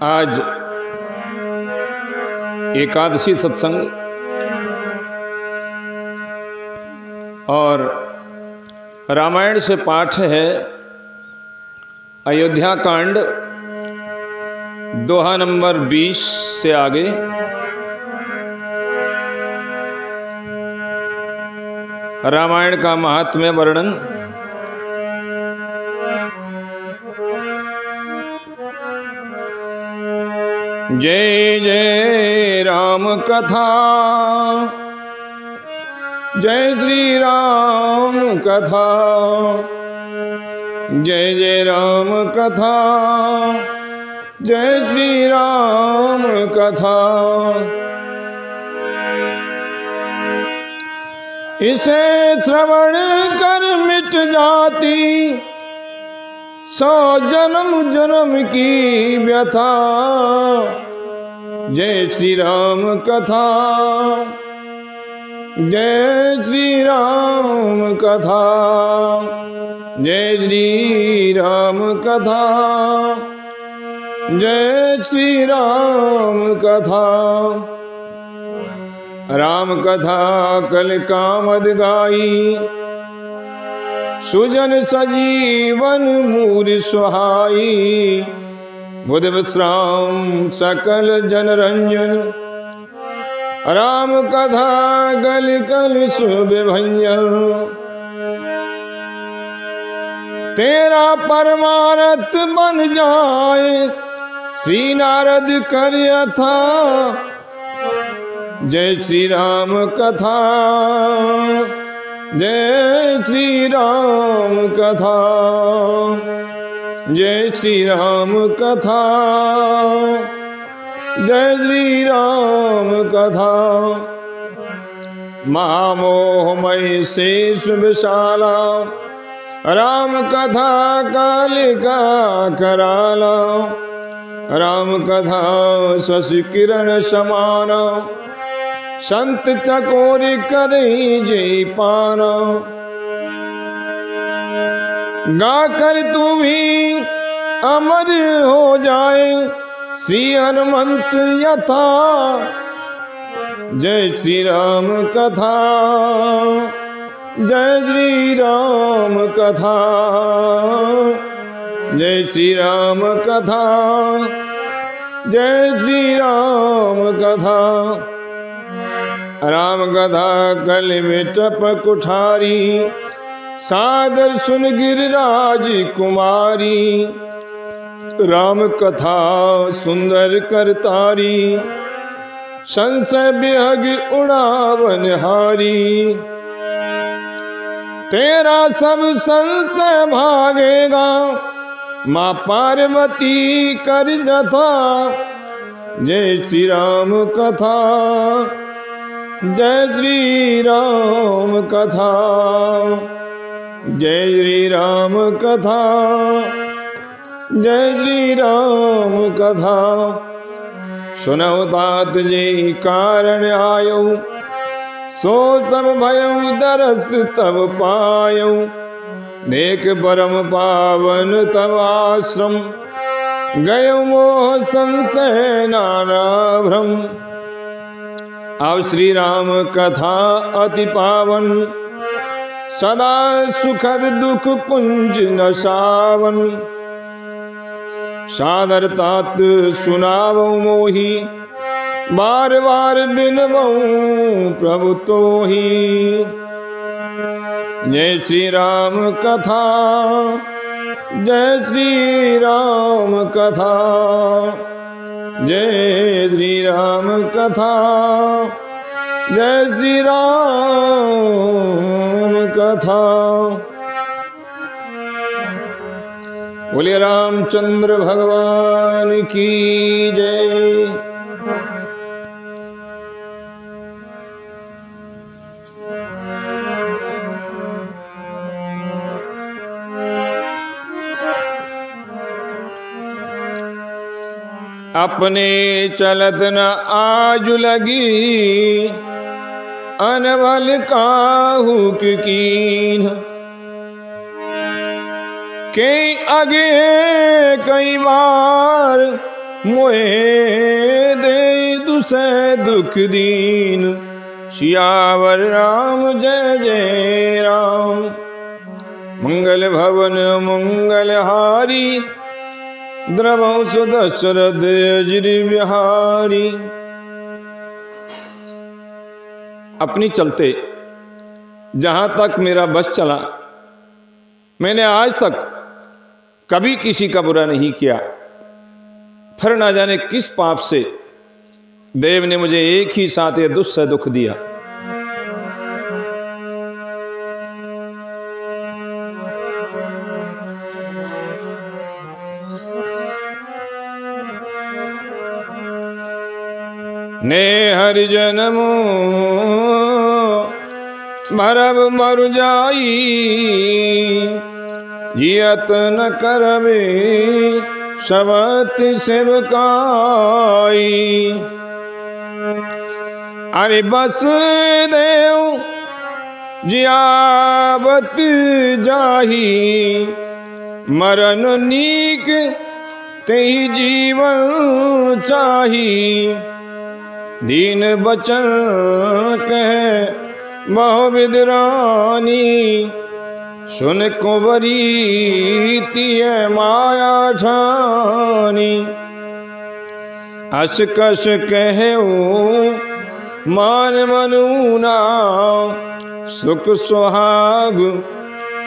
आज एकादशी सत्संग और रामायण से पाठ है अयोध्या कांड दोहा नंबर 20 से आगे। रामायण का महात्म्य वर्णन। जय जय राम कथा, जय श्री राम कथा, जय जय राम कथा, जय श्री राम कथा। इसे श्रवण कर मिट जाती 100 जन्म जन्म की व्यथा। जय श्री राम कथा, जय श्री राम कथा, जय श्री राम कथा, जय श्री राम कथा। राम कथा कल कामद गाई, सुजन सजीवन मूर सुहाई। बुध विश्राम सकल जन रंजन, राम कथा गल कल सुविभंजन। तेरा परमारथ बन जाए श्री नारद कर यथा। जय श्री राम कथा, जय श्री राम कथा, जय श्री राम कथा, जय श्री राम कथा। महामोहमय शेष विशाला, राम कथा कालिका कराला। राम कथा शशि किरण समाना, संत चकोरी करे जय पाना। गाकर तू भी अमर हो जाए श्री हनुमंत यथा। जय श्री राम कथा, जय श्री राम कथा, जय श्री राम कथा, जय श्री राम कथा। राम कथा कल में टप कुठारी, सादर सुन गिरिराज कुमारी। राम कथा सुंदर करतारी, संशय बिहग उड़ावन हारी। तेरा सब संशय भागेगा, माँ पार्वती कर जथा। जय श्री राम कथा, जय श्री राम कथा, जय श्री राम कथा, जय श्री राम कथा। सुनौ तात जे कारण आयो, सो सब भयउ दरस तब पायो। देख परम पावन तब आश्रम, गयो मोह संशय नाना भ्रम। अब श्री राम कथा अति पावन, सदा सुखद दुख पुंज न सावन। सादर तात सुनावो मोही, बार बार बिनवो प्रभु तोही। जय श्री राम कथा, जय श्री राम कथा, जय श्री राम कथा, जय श्री राम कथा। बोले रामचंद्र भगवान की जय। अपने चलत न आज लगी, अनबल काहू कीन। के आगे कई बार मोहे दे दुसे दुख दीन। सियावर राम जय जय राम। मंगल भवन मंगल हारी द्रवौ सुदशरथ अजर बिहारी। अपनी चलते जहां तक मेरा बस चला, मैंने आज तक कभी किसी का बुरा नहीं किया। फिर ना जाने किस पाप से देव ने मुझे एक ही साथ ये दुस्सह दुख दिया। ने हरि जन्म मरब मरु जाई। जियत न करबे सबत सेवकाई। अरे बस देव जियावत जाही। मरण नीक तेहि जीवन चाही। दीन बचन कह बहु विदरानी। सुन कुंवरी तिय माया ठानी। अस कस कहूँ मान मनुना। सुख सुहाग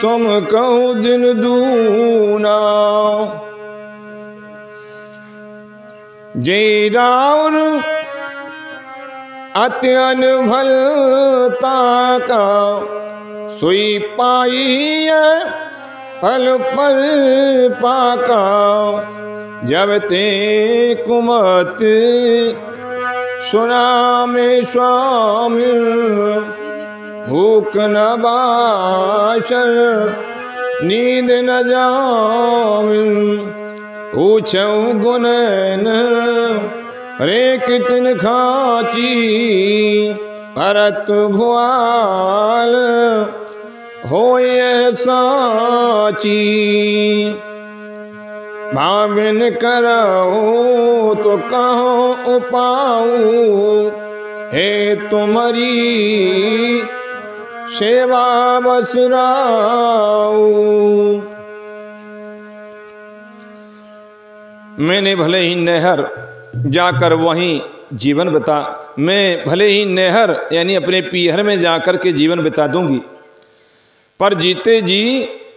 तुम कहूँ दिन दूना। जय राउर अत्यन भलता का। सोई पाई फल पर पाका। जब ते कुमत सुना में स्वामी। भूख न बाशर नींद न जामिन। पूछऊँ गुनैन रे कितन खाची। भरत भुआल होए साची। भाविन करऊ तो कहो उपाऊ। हे तुम्हारी सेवा बसराऊ। मैंने भले ही नहर जाकर वहीं जीवन बिता, मैं भले ही नहर यानी अपने पीहर में जाकर के जीवन बिता दूंगी, पर जीते जी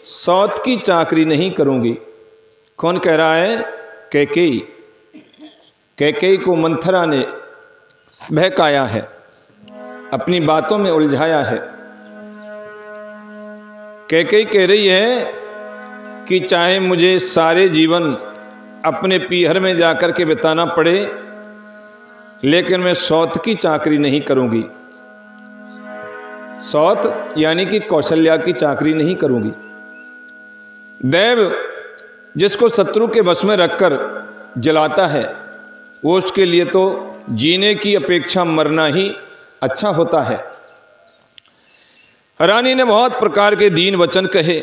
सौत की चाकरी नहीं करूंगी। कौन कह रहा है? कैकेयी। कैकेयी को मंथरा ने बहकाया है, अपनी बातों में उलझाया है। कैकेयी कह रही है कि चाहे मुझे सारे जीवन अपने पीहर में जाकर के बिताना पड़े, लेकिन मैं सौत की चाकरी नहीं करूंगी। सौत यानी कि कौशल्या की चाकरी नहीं करूंगी। देव जिसको शत्रु के वश में रखकर जलाता है, वो उसके लिए तो जीने की अपेक्षा मरना ही अच्छा होता है। रानी ने बहुत प्रकार के दीन वचन कहे।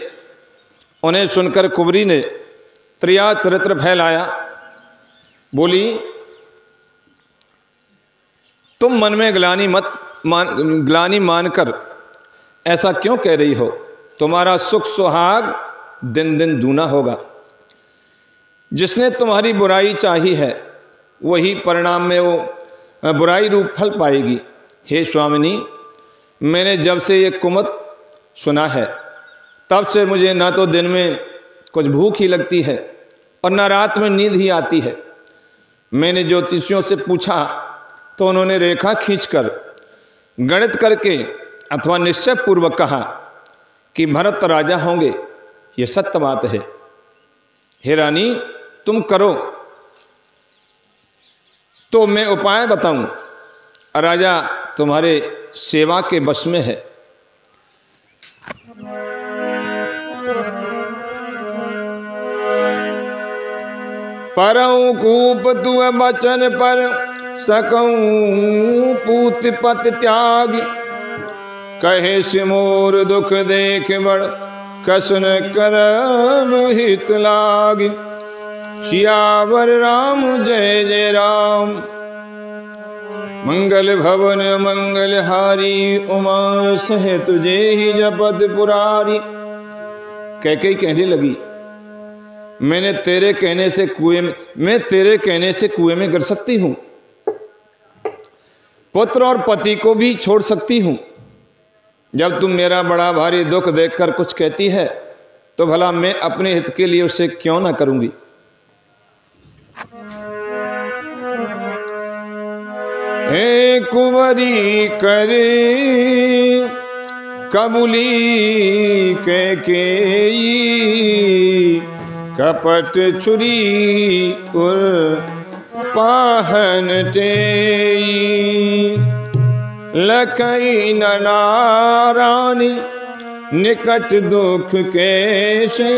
उन्हें सुनकर कुंवरी ने त्रिया चरित्र फैलाया। बोली, तुम मन में ग्लानि मानकर ऐसा क्यों कह रही हो? तुम्हारा सुख सुहाग दिन दिन दूना होगा। जिसने तुम्हारी बुराई चाही है, वही परिणाम में वो बुराई रूप फल पाएगी। हे स्वामिनी, मैंने जब से ये कुमत सुना है, तब से मुझे ना तो दिन में कुछ भूख ही लगती है और ना रात में नींद ही आती है। मैंने ज्योतिषियों से पूछा तो उन्होंने रेखा खींचकर गणित करके अथवा निश्चय पूर्वक कहा कि भरत राजा होंगे। ये सत्य बात है। हे रानी, तुम करो तो मैं उपाय बताऊं। राजा तुम्हारे सेवा के बस में है। परऊं कूप तु बचन पर सकऊं पूत पत त्याग। कहे सिमोर दुख देख बड़ कसन करब हित लागी। सियावर राम जय जय राम। मंगल भवन मंगल हारी उमा सहे तुझे ही जपत पुरारी। कैकेयी कहने लगी मैं तेरे कहने से कुएं में गिर सकती हूं, पुत्र और पति को भी छोड़ सकती हूं। जब तुम मेरा बड़ा भारी दुख देखकर कुछ कहती है तो भला मैं अपने हित के लिए उसे क्यों ना करूंगी। हे कुंवरी करे कबूली कैकेयी। कपट छुरी उर पाहन तेई। लखई नारानी निकट दुख कैसे।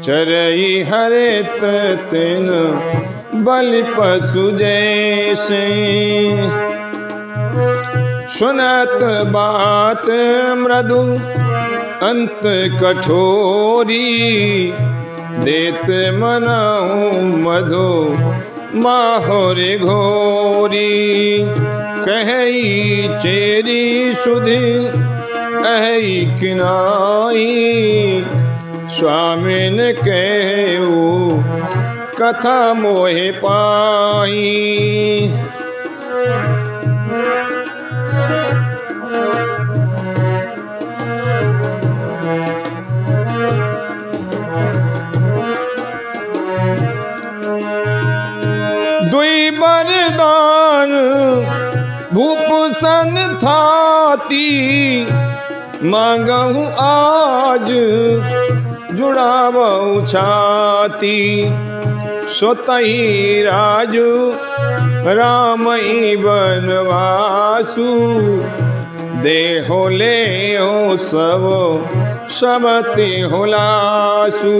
चरई हरे तिन बलि पशु जैसे। सुनत बात मृदु अंत कठोरी। देत मनाऊं मधु माहौरे घोरी। कही चेरी सुधि अहि किनाई। स्वामिन कहू कथा मोहे पाई। दुई बरदान भूप सन थाती। मांगहूँ आज जुड़ावऊ छाती। सोतही राजू रामई बनवासु। देहो ले हो सबते हो लासु।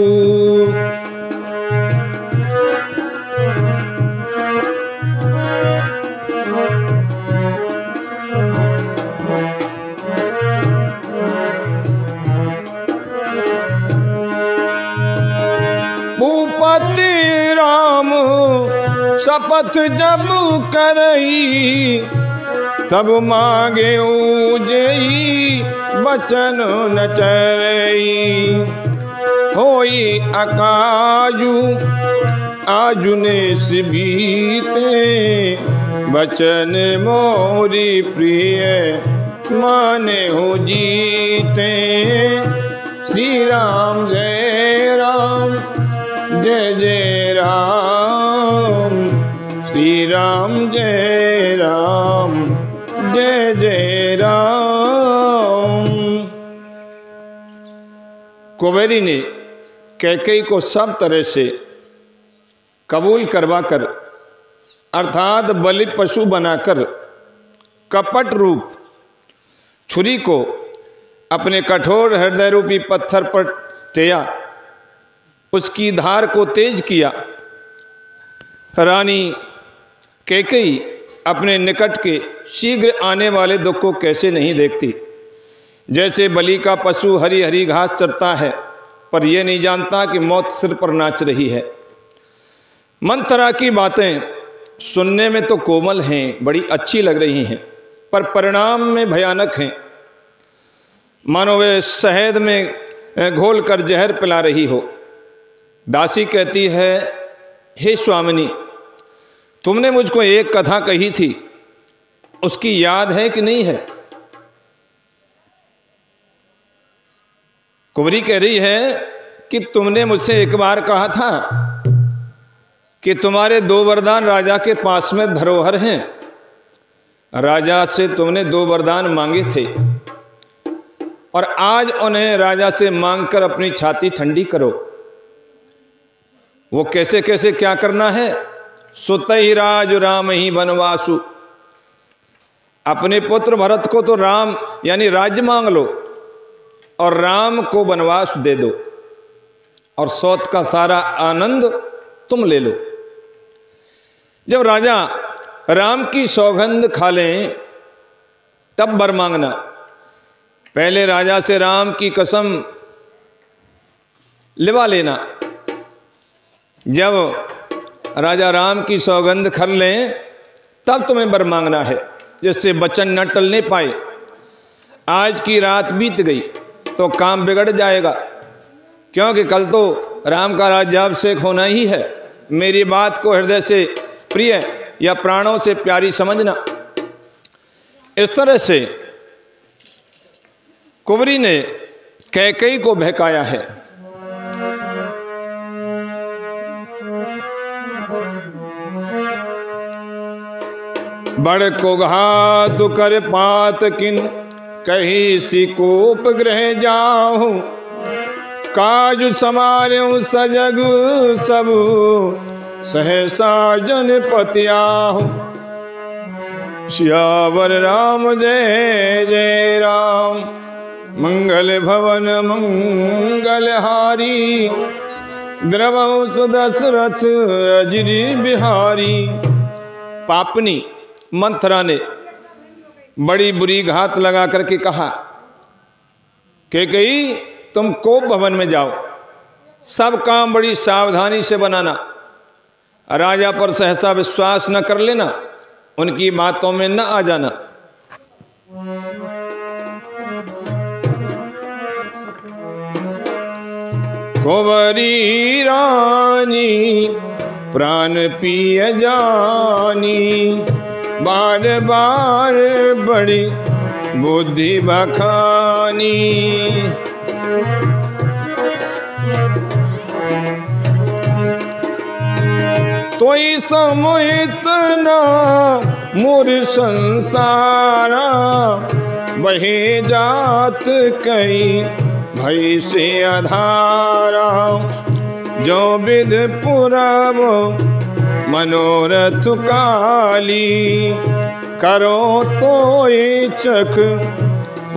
भूपति राम शपथ जब करई। तब मांगे उजई बचन न टरई। होई अकाजू आजुने बीते। बचन मोरी प्रिय माने हो जीते। श्री राम जय राम जय जय राम। श्री राम जय राम जय जय राम। कुबेरी ने कैकेयी को सब तरह से कबूल करवाकर अर्थात बलि पशु बनाकर कपट रूप छुरी को अपने कठोर हृदय रूपी पत्थर पर टेया। उसकी धार को तेज किया। रानी कैकेयी अपने निकट के शीघ्र आने वाले दुख को कैसे नहीं देखती। जैसे बलि का पशु हरी हरी घास चरता है पर यह नहीं जानता कि मौत सिर पर नाच रही है। मंथरा की बातें सुनने में तो कोमल हैं, बड़ी अच्छी लग रही हैं, पर परिणाम में भयानक हैं। मानो वे शहद में घोल कर जहर पिला रही हो। दासी कहती है, हे स्वामिनी, तुमने मुझको एक कथा कही थी, उसकी याद है कि नहीं है? कुंवरी कह रही है कि तुमने मुझसे एक बार कहा था कि तुम्हारे 2 वरदान राजा के पास में धरोहर हैं। राजा से तुमने 2 वरदान मांगे थे और आज उन्हें राजा से मांगकर अपनी छाती ठंडी करो। वो कैसे कैसे क्या करना है? सुतहि राज राम ही बनवासु। अपने पुत्र भरत को तो राम यानी राज्य मांग लो और राम को वनवास दे दो और सौत का सारा आनंद तुम ले लो। जब राजा राम की सौगंध खा लें तब वर मांगना। पहले राजा से राम की कसम लिवा लेना। जब राजा राम की सौगंध कर लें तब तुम्हें वर मांगना है, जिससे वचन न टलने पाए। आज की रात बीत गई तो काम बिगड़ जाएगा, क्योंकि कल तो राम का राज्याभिषेक होना ही है। मेरी बात को हृदय से प्रिय या प्राणों से प्यारी समझना। इस तरह से कुंवरी ने कैकेयी को बहकाया है। बड़ को घात कर पात किन कही सिकोप गृह जाहु, काज समार्यो सजग सब सहसा जन पतियाहु। सियावर राम जय जय राम, मंगल भवन मंगलहारी, द्रवहु सुदशरथ अजरी बिहारी। पापनी मंथरा ने बड़ी बुरी घात लगा करके कहा, कैकेयी तुम कोप भवन में जाओ, सब काम बड़ी सावधानी से बनाना, राजा पर सहसा विश्वास न कर लेना, उनकी बातों में न आ जाना। कुंवरी रानी प्राण पिय जानी, बार बार बड़ी बुद्धि बखानी। तोई समुहित ना मोर संसारा, बहे जात कई भई से अधारा। जो विध पुरब मनोरथ काली, करो तो चख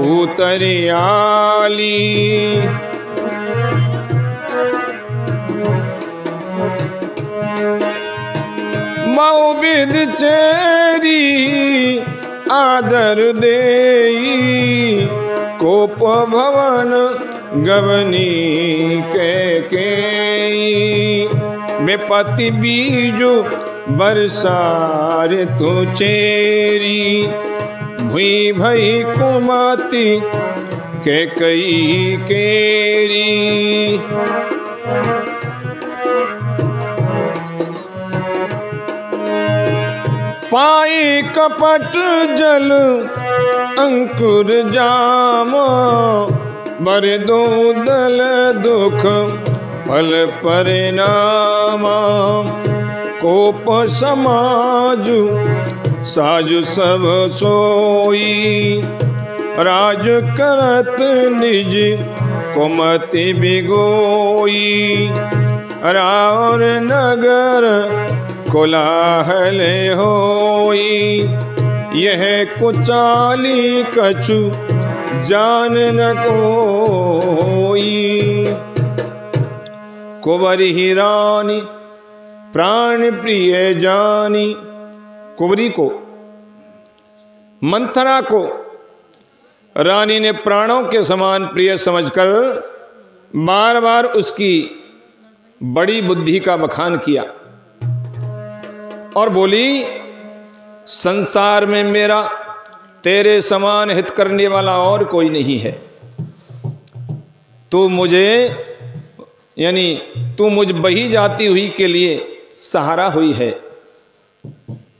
उतरियाली। मऊ विध चेरी आदर देई, कोप भवन गवनी कैकेयी। विपत्ति बीजु बरसार तु चेरी, भुई भई कुमति कैकेयी केरी। पाई कपट जल अंकुर जाम, बर दो दल दुख फल परिणाम। कोप समाजु साजु सब सोई, राज करत निज कुमति बिगोई। राउर नगर कोलाहल होई, यह कुचाली कछु जान न कोई। कुंवरी ही रानी प्राण प्रिय जानी। कुंवरी को, मंथरा को रानी ने प्राणों के समान प्रिय समझकर बार बार उसकी बड़ी बुद्धि का बखान किया और बोली, संसार में मेरा तेरे समान हित करने वाला और कोई नहीं है। तू मुझे यानी तू मुझ बही जाती हुई के लिए सहारा हुई है।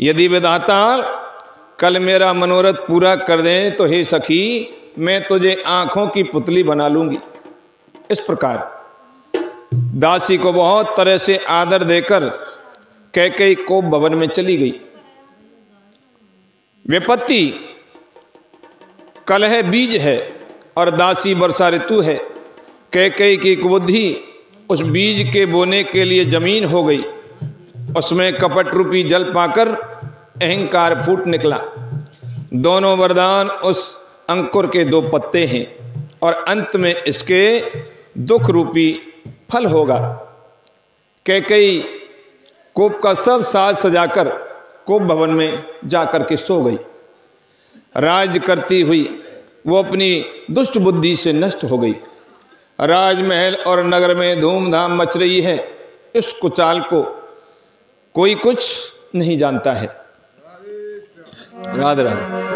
यदि विधाता कल मेरा मनोरथ पूरा कर दे तो हे सखी, मैं तुझे आंखों की पुतली बना लूंगी। इस प्रकार दासी को बहुत तरह से आदर देकर कैकेयी कोप भवन में चली गई। विपत्ति कलह बीज है और दासी वर्षा ऋतु है। कैकेयी की कुबुद्धि उस बीज के बोने के लिए जमीन हो गई। उसमें कपट रूपी जल पाकर अहंकार फूट निकला। दोनों वरदान उस अंकुर के दो पत्ते हैं और अंत में इसके दुख रूपी फल होगा। कैकेयी कोप का सब साज सजाकर कोप भवन में जाकर के सो गई। राज करती हुई वो अपनी दुष्ट बुद्धि से नष्ट हो गई। राजमहल और नगर में धूमधाम मच रही है। इस कुचाल को कोई कुछ नहीं जानता है। राधे राधे।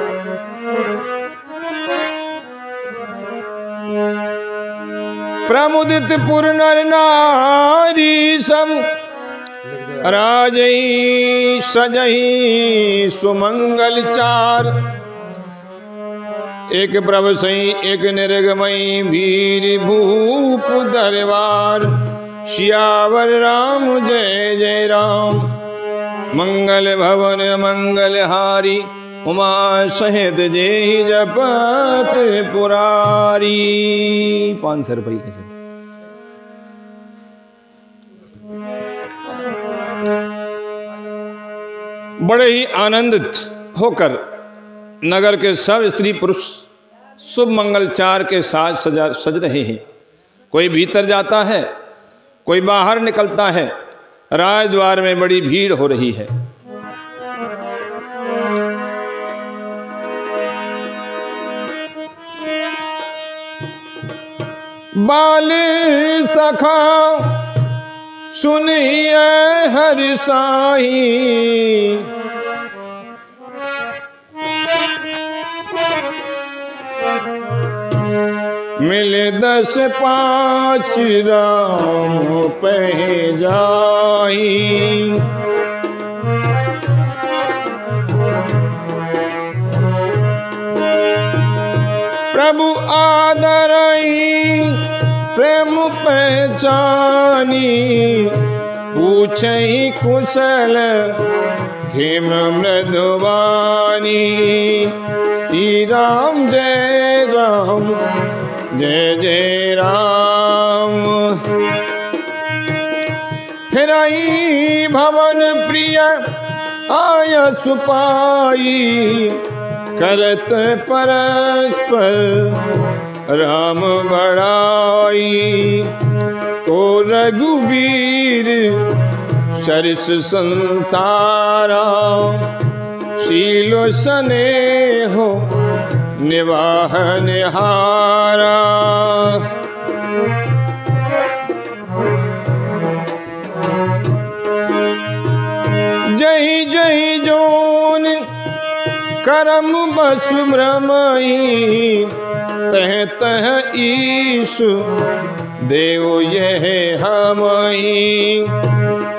प्रमुदित पुर नर नारी सब राजई सजई सुमंगल चार। एक प्रभ सई एक निर्गमई वीर भूप दरबार। सियावर राम जय जय राम। मंगल भवन मंगल हारी उमा सहित जय जपत पुरारी। 500 रुपये के। बड़े ही आनंदित होकर नगर के सब स्त्री पुरुष शुभ मंगलचार के साथ सज रहे हैं। कोई भीतर जाता है, कोई बाहर निकलता है। राजद्वार में बड़ी भीड़ हो रही है। बाल सखा सुनिए हर साई। मिले 10 5 राम पह जाई। प्रभु आदरई प्रेम पहचानी। पूछई कुशल हिम मृदुवानी। श्री राम जय राम जय जय राम। फिर आई भवन प्रिय आय सुपाई। करत परस्पर राम बड़ाई। तो रघुवीर सरस संसारा। शीलो स्नेहो निवाह निहारा। जय जय जोन करम बस भ्रमई। तह तह ईश देव यह हमई।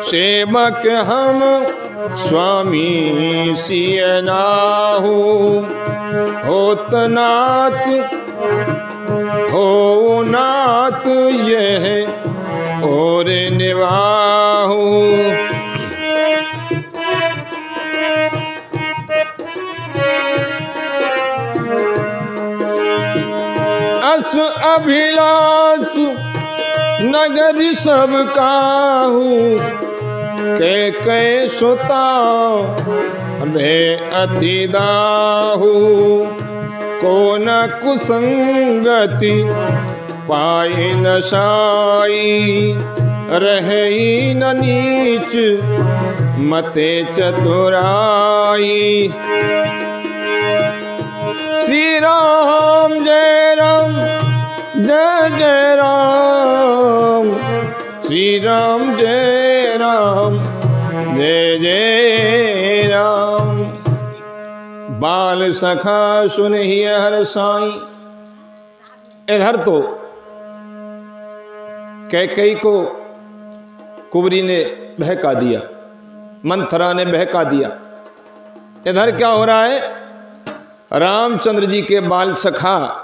सेवक हम स्वामी सिय नाहु। होत नाथ हो नाथ यह और निवाहु। अस अभिलाष नगर सब काहू। के सुता हृदय अति दाहू। को न कुसंगति पाए न साई। रहे न नीच मते चतुराई। श्री राम जय राम जय जय राम। श्री राम जय राम जय जय राम। बाल सखा सुनिए हर साई। इधर तो कैकेयी को कुंवरी ने बहका दिया, मंथरा ने बहका दिया। इधर क्या हो रहा है? रामचंद्र जी के बाल सखा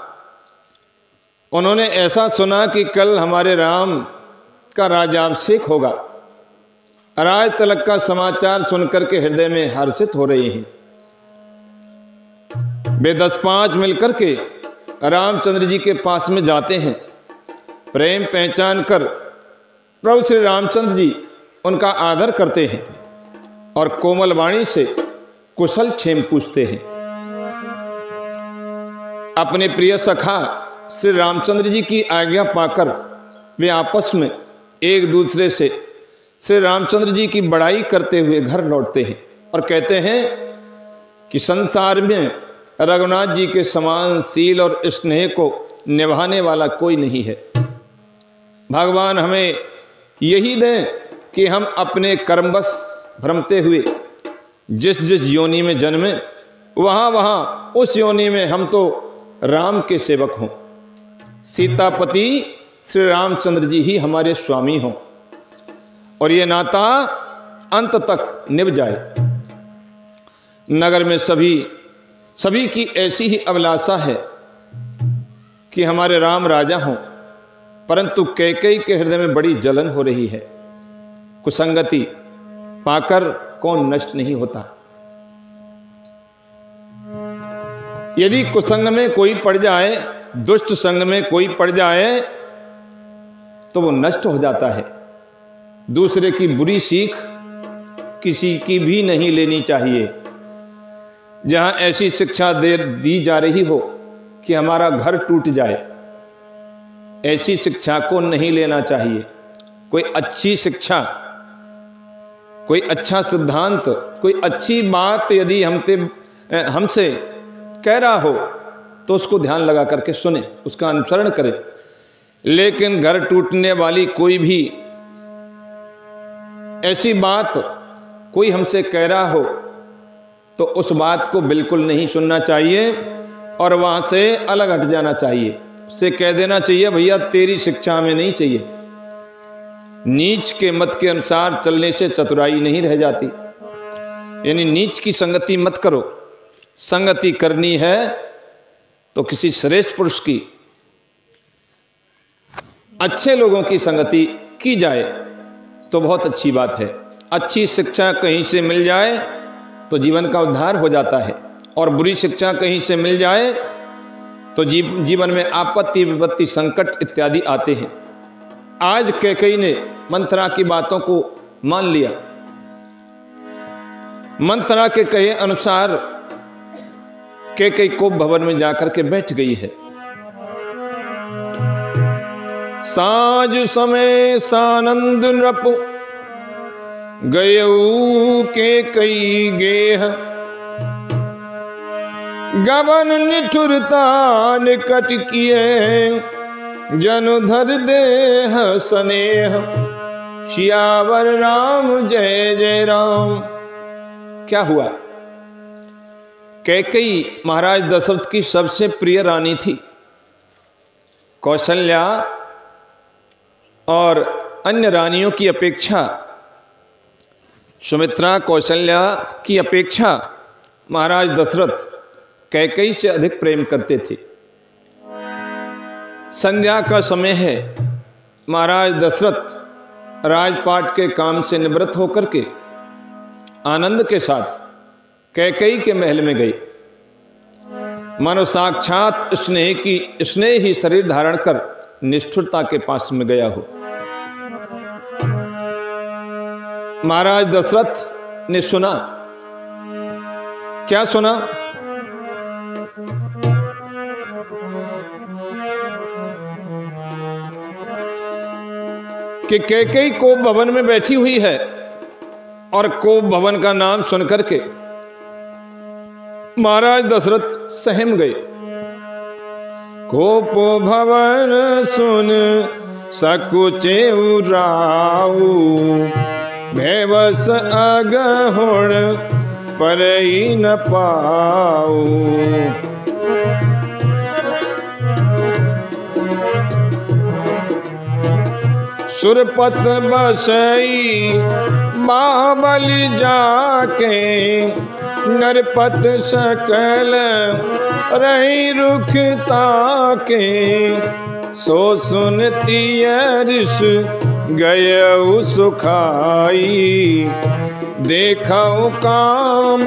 उन्होंने ऐसा सुना कि कल हमारे राम का राज्याभिषेक होगा। राज तिलक का समाचार सुनकर के हृदय में हर्षित हो रही हैं। वे 10-5 मिलकर के रामचंद्र जी के पास में जाते हैं। प्रेम पहचान कर प्रभु श्री रामचंद्र जी उनका आदर करते हैं और कोमल वाणी से कुशल क्षेम पूछते हैं। अपने प्रिय सखा श्री रामचंद्र जी की आज्ञा पाकर वे आपस में एक दूसरे से श्री रामचंद्र जी की बड़ाई करते हुए घर लौटते हैं और कहते हैं कि संसार में रघुनाथ जी के समान शील और स्नेह को निभाने वाला कोई नहीं है। भगवान हमें यही दें कि हम अपने कर्मवश भ्रमते हुए जिस जिस योनि में जन्मे वहाँ वहाँ उस योनि में हम तो राम के सेवक हों, सीतापति श्री रामचंद्र जी ही हमारे स्वामी हों और ये नाता अंत तक निभ जाए। नगर में सभी की ऐसी ही अभिलाषा है कि हमारे राम राजा हों, परंतु कैकेयी के हृदय में बड़ी जलन हो रही है। कुसंगति पाकर कौन नष्ट नहीं होता। यदि कुसंग में कोई पड़ जाए, दुष्ट संग में कोई पड़ जाए तो वो नष्ट हो जाता है। दूसरे की बुरी सीख किसी की भी नहीं लेनी चाहिए। जहां ऐसी शिक्षा दी जा रही हो कि हमारा घर टूट जाए, ऐसी शिक्षा को नहीं लेना चाहिए। कोई अच्छी शिक्षा, कोई अच्छा सिद्धांत, कोई अच्छी बात यदि हमसे कह रहा हो तो उसको ध्यान लगा करके सुने, उसका अनुसरण करें। लेकिन घर टूटने वाली कोई भी ऐसी बात कोई हमसे कह रहा हो तो उस बात को बिल्कुल नहीं सुनना चाहिए और वहां से अलग हट जाना चाहिए। उससे कह देना चाहिए भैया तेरी शिक्षा हमें नहीं चाहिए। नीच के मत के अनुसार चलने से चतुराई नहीं रह जाती। यानी नीच की संगति मत करो। संगति करनी है तो किसी श्रेष्ठ पुरुष की, अच्छे लोगों की संगति की जाए तो बहुत अच्छी बात है। अच्छी शिक्षा कहीं से मिल जाए तो जीवन का उद्धार हो जाता है और बुरी शिक्षा कहीं से मिल जाए तो जीवन में आपत्ति विपत्ति संकट इत्यादि आते हैं। आज कैकेयी ने मंथरा की बातों को मान लिया। मंथरा के कहे अनुसार कैकेयी कोप भवन में जाकर के बैठ गई है। साँझ समय सानंद नृप गयऊ कैकेयी गेह, गबन निठुरता निकट किए, जनुधर देह स्नेह, सियावर राम जय जय राम। क्या हुआ? कैकेयी महाराज दशरथ की सबसे प्रिय रानी थी। कौशल्या और अन्य रानियों की अपेक्षा, सुमित्रा कौशल्या की अपेक्षा महाराज दशरथ कैकेयी से अधिक प्रेम करते थे। संध्या का समय है। महाराज दशरथ राजपाट के काम से निवृत्त होकर के आनंद के साथ कैकेयी के महल में गई। मानो साक्षात स्नेह ही शरीर धारण कर निष्ठुरता के पास में गया हो। महाराज दशरथ ने सुना। क्या सुना? कि कैकेयी कोप भवन में बैठी हुई है और कोप भवन का नाम सुनकर के महाराज दशरथ सहम गए। कोप भवन सुन सकुचे राऊ, भैवस अगहुण परई न पाऊ। सुरपत बसई बाबली जाके, नरपत सकल रही रुखता के। सो सुनती ऋष गयऊ सुखाई, देखऊ काम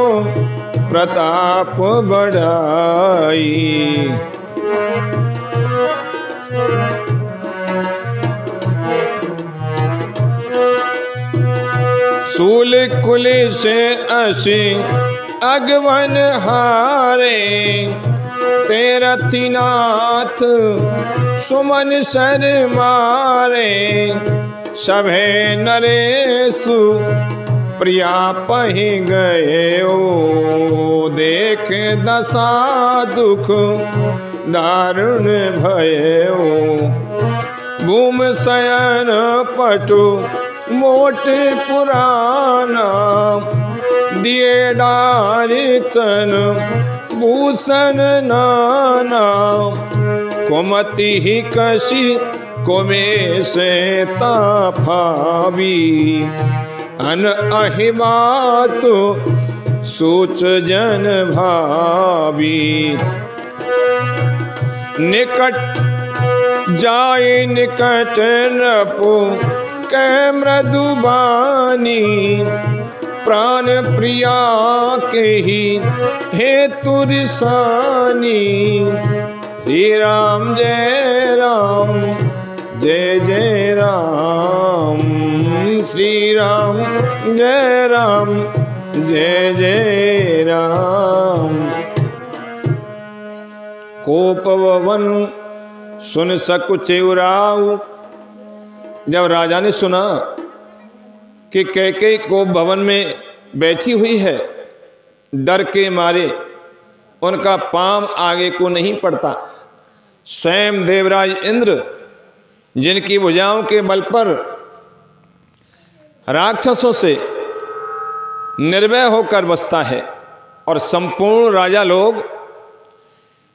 प्रताप बढ़ाई। सूल कुल से असी अगवन हारे, तेरथिनाथ सुमन सर मारे। सभे नरेशु प्रिया पहि गए ओ, देख दशा दुख दारुण भयो। भूम शयन पटु मोटे पुराना, दिए डारी तन भूषण नाना। कुमति ही कशी कुमे से ताफावी, अन अहिबात सोच जन भावी। निकट जाए निकट नपु कै मृदुबानी, प्राण प्रिया के ही हेतु रिसानी। श्री राम जय राम जय जय राम, श्री राम जय राम जय जय राम। कोपवन सुन सकुचेउराऊ, जब राजा ने सुना कि कैकेयी को भवन में बैठी हुई है, डर के मारे उनका पांव आगे को नहीं पड़ता। स्वयं देवराज इंद्र जिनकी भुजाओं के बल पर राक्षसों से निर्भय होकर बसता है, और संपूर्ण राजा लोग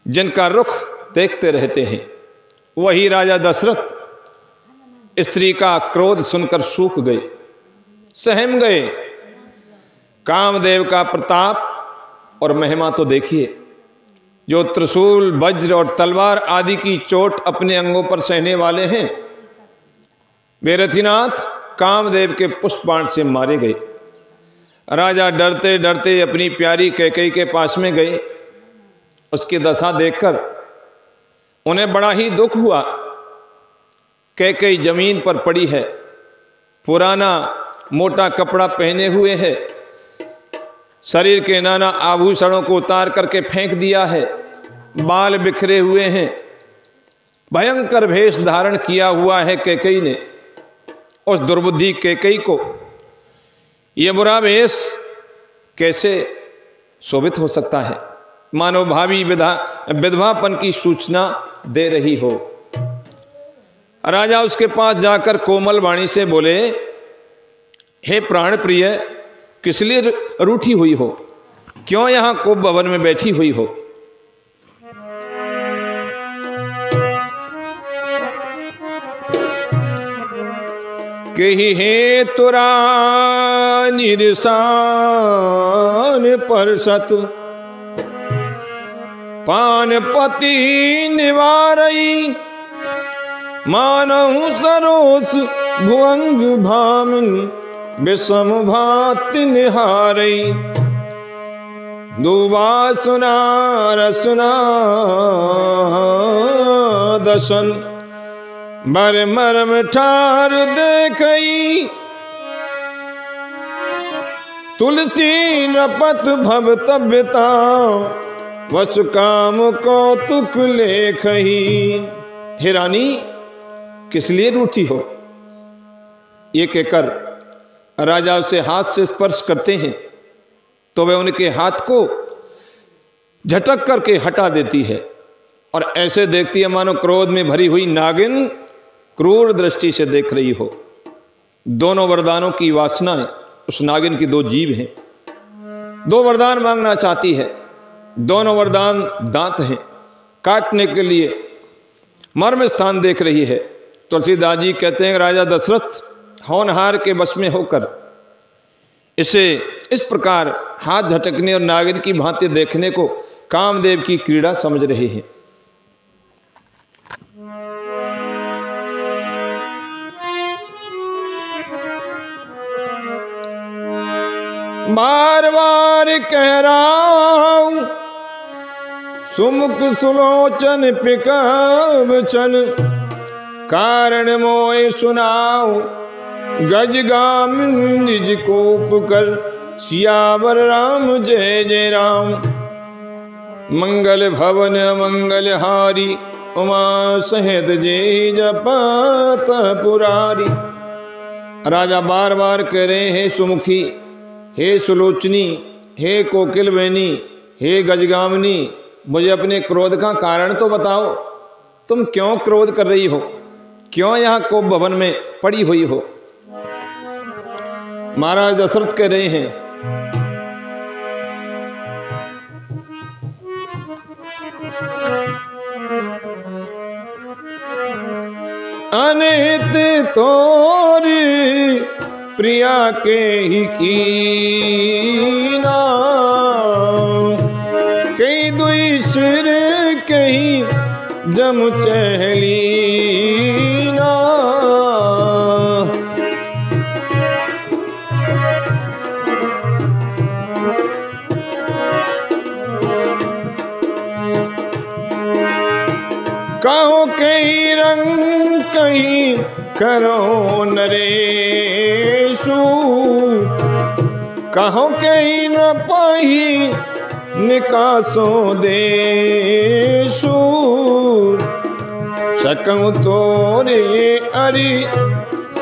जिनका रुख देखते रहते हैं, वही राजा दशरथ स्त्री का क्रोध सुनकर सूख गए, सहम गए। कामदेव का प्रताप और महिमा तो देखिए, जो त्रिशूल वज्र और तलवार आदि की चोट अपने अंगों पर सहने वाले हैं, वे रथिनाथ कामदेव के पुष्प बाण से मारे गए। राजा डरते डरते अपनी प्यारी कैकेयी के पास में गए। उसकी दशा देखकर उन्हें बड़ा ही दुख हुआ। कैकेयी जमीन पर पड़ी है, पुराना मोटा कपड़ा पहने हुए है, शरीर के नाना आभूषणों को उतार करके फेंक दिया है, बाल बिखरे हुए हैं, भयंकर भेष धारण किया हुआ है कैकेयी ने। उस दुर्बुद्धि कैकेयी को यह बुरा वेश कैसे शोभित हो सकता है, मानो भावी विधवापन की सूचना दे रही हो। राजा उसके पास जाकर कोमल वाणी से बोले, हे प्राण प्रिय, किस लिए रूठी हुई हो, क्यों यहां कोप भवन में बैठी हुई हो? कही हे तुरा निरसान परसत, पानपति निवारई, मानहु सरोस भुअंग भामिन, विषम भाति निहारई। दुबा सुना रसुना दशन, बर मरम ठार देखई। तुलसी नपत भव तब्यता, वस काम कौतुक लेखही। हे रानी, किस लिए रूठी हो? ये कहकर राजा उसे हाथ से स्पर्श करते हैं तो वह उनके हाथ को झटक करके हटा देती है, और ऐसे देखती है मानो क्रोध में भरी हुई नागिन क्रूर दृष्टि से देख रही हो। दोनों वरदानों की वासनाएं उस नागिन की दो जीभ हैं। दो वरदान मांगना चाहती है, दोनों वरदान दांत हैं, काटने के लिए मर्म स्थान देख रही है। तुलसीदास जी कहते हैं, राजा दशरथ होनहार के बस में होकर इसे इस प्रकार हाथ झटकने और नागिन की भांति देखने को कामदेव की क्रीड़ा समझ रहे हैं। बार बार कह रहा हूं, सुमुख सुलोचन पिकवचन, कारण मोय सुनाओ, गजगाम निज कोप कर, सियावर राम जय जय राम। मंगल भवन मंगल हारी, उमा सहित जय जपत पुरारी। राजा बार बार कह रहे हैं, सुमुखी हे सुलोचनी, हे कोकिलवेणी, हे गजगामिनी, मुझे अपने क्रोध का कारण तो बताओ। तुम क्यों क्रोध कर रही हो, क्यों यहाँ कोप भवन में पड़ी हुई हो। महाराज दशरथ कह रहे हैं, अनित तोरी प्रिया के ही कीना, कई दुई सिर कहीं जम चहलीना। कहो कहीं रंग कहीं करो नरेशु, कहो कहीं न पाही निकासो देशु। सकूं तोरे अरि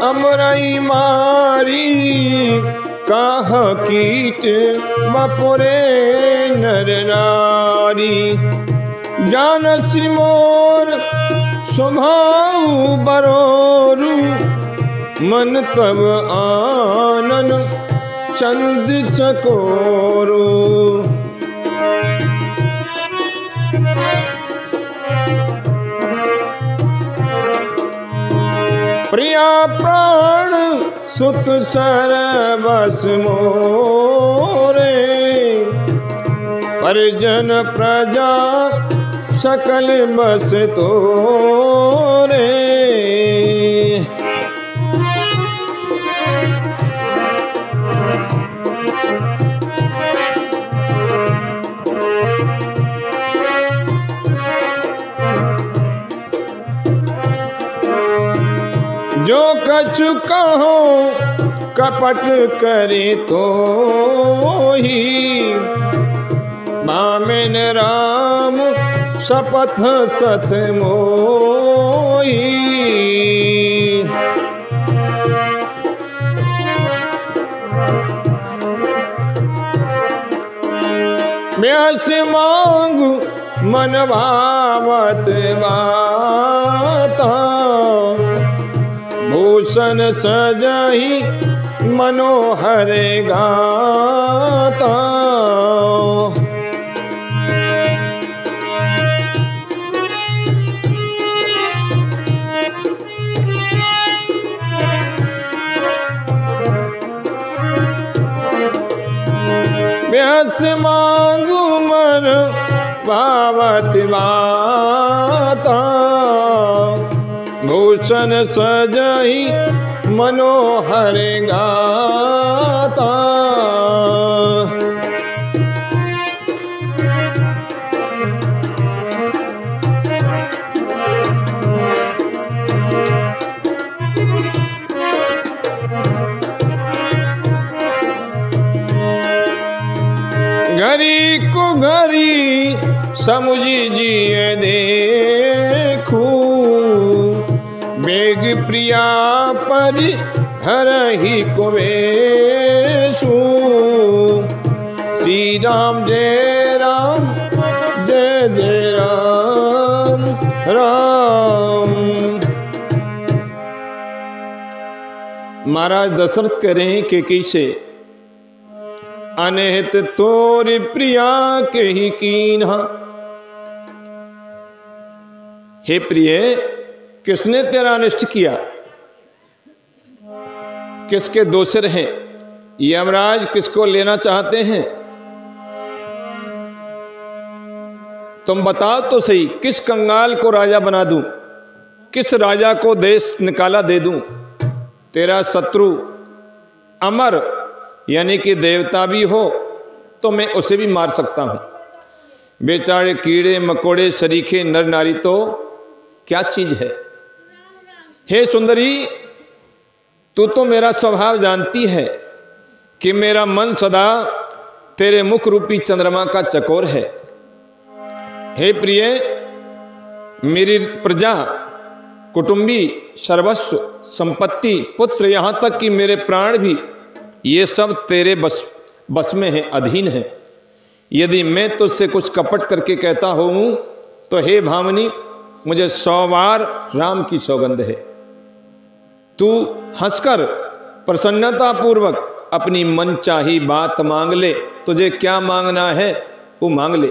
अमरई मारी, काह कीट बपुरे नर नारी। जानसी मोर स्वभाव बरोरु, मन तब आनन चंद चकोरु। प्रिया प्राण सुत सरबस मोरे, परिजन प्रजा सकल बस तोरे। जो कछु कहो कपट करे तो ही, मामिन राम शपथ सत मोही। व्यास मांगु मन भावत बाता, भूषण सजहि मनोहर गाता। व्यास मांगु मन भावत बाता, भूषण सजहि मनोहर गाता। घरी को घरी समुझी जिए देखू, बेग प्रिया परि हरहि को वेशु। श्री राम जय राम जय जय राम राम। महाराज दशरथ कह रहे हैं केकई से, अनिहित तोरि प्रिया के ही कीन्हा। हे प्रिय, किसने तेरा अनिष्ट किया, किसके दो सिर हैं, यमराज किसको लेना चाहते हैं? तुम बताओ तो सही, किस कंगाल को राजा बना दूं, किस राजा को देश निकाला दे दूं? तेरा शत्रु अमर यानी कि देवता भी हो तो मैं उसे भी मार सकता हूं। बेचारे कीड़े मकोड़े शरीखे नर नारी तो क्या चीज है। हे सुंदरी, तू तो मेरा स्वभाव जानती है कि मेरा मन सदा तेरे मुख रूपी चंद्रमा का चकोर है। हे प्रिय, मेरी प्रजा, कुटुंबी, सर्वस्व, संपत्ति, पुत्र, यहां तक कि मेरे प्राण भी, ये सब तेरे बस बस में है, अधीन है। यदि मैं तुझसे कुछ कपट करके कहता हूं तो हे भामिनी, मुझे 100 बार राम की सौगंध है। तू हंसकर प्रसन्नता पूर्वक अपनी मनचाही बात मांग ले। तुझे क्या मांगना है वो मांग ले,